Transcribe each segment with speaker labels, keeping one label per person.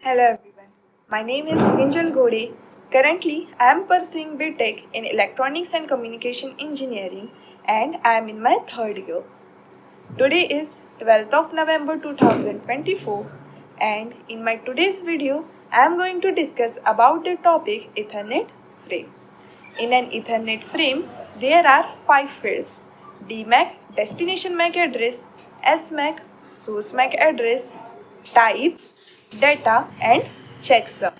Speaker 1: Hello everyone, my name is Ginjal Gode. Currently, I am pursuing BTech in Electronics and Communication Engineering and I am in my third year. Today is 12th of November 2024 and in my today's video, I am going to discuss about the topic Ethernet frame. In an Ethernet frame, there are 5 fields: DMAC, destination MAC address, SMAC, source MAC address, type, data and checksum.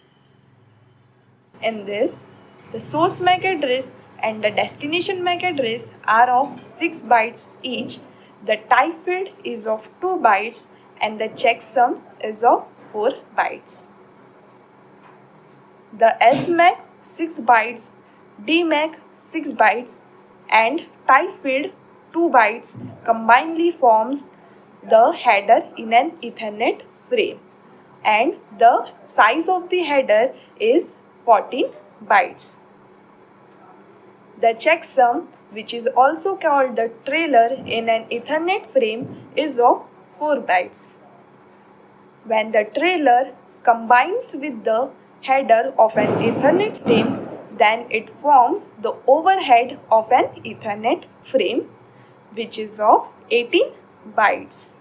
Speaker 1: In this, the source MAC address and the destination MAC address are of 6 bytes each, the type field is of 2 bytes and the checksum is of 4 bytes. The SMAC 6 bytes, DMAC 6 bytes and type field 2 bytes combinedly forms the header in an Ethernet frame, and the size of the header is 14 bytes. The checksum, which is also called the trailer in an Ethernet frame, is of 4 bytes. When the trailer combines with the header of an Ethernet frame, then it forms the overhead of an Ethernet frame, which is of 18 bytes.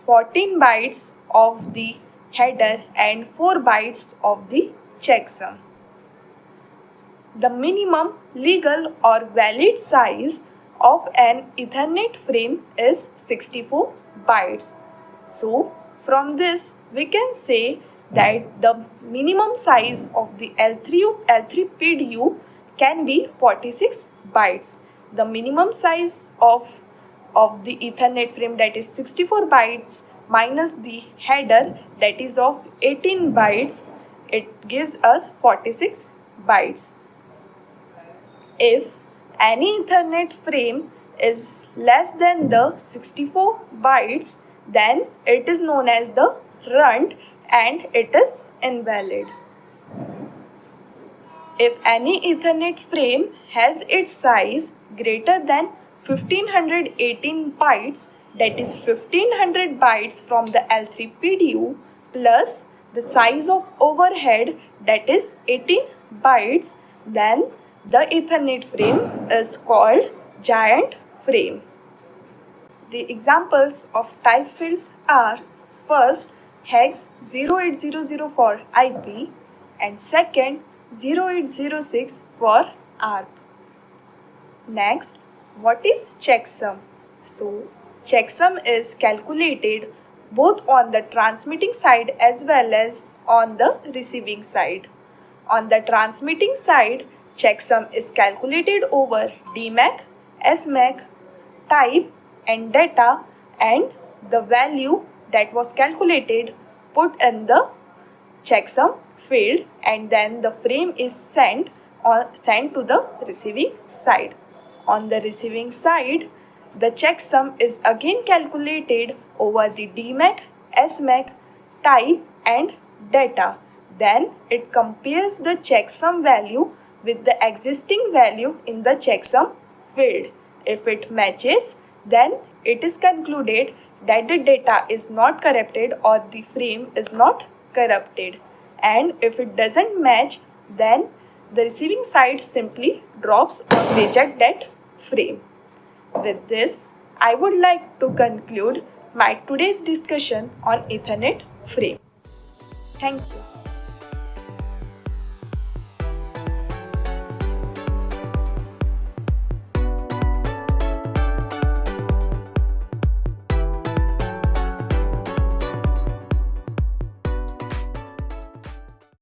Speaker 1: 14 bytes of the header and 4 bytes of the checksum. The minimum legal or valid size of an Ethernet frame is 64 bytes. So, from this we can say that the minimum size of the L3 PDU can be 46 bytes. The minimum size of the Ethernet frame, that is 64 bytes, minus the header, that is of 18 bytes, it gives us 46 bytes. If any Ethernet frame is less than the 64 bytes, then it is known as the runt and it is invalid. If any Ethernet frame has its size greater than 1518 bytes, that is 1500 bytes from the L3 PDU plus the size of overhead, that is 18 bytes, then the Ethernet frame is called giant frame. The examples of type fields are first hex 0800 for IP and second 0806 for ARP. Next, what is checksum? So, checksum is calculated both on the transmitting side as well as on the receiving side. On the transmitting side, checksum is calculated over DMAC, SMAC, type and data, and the value that was calculated put in the checksum field, and then the frame is sent to the receiving side. On the receiving side, the checksum is again calculated over the DMAC, SMAC, type and data. Then it compares the checksum value with the existing value in the checksum field. If it matches, then it is concluded that the data is not corrupted or the frame is not corrupted. And if it doesn't match, then the receiving side simply drops or reject that frame. With this, I would like to conclude my today's discussion on Ethernet frame. Thank you.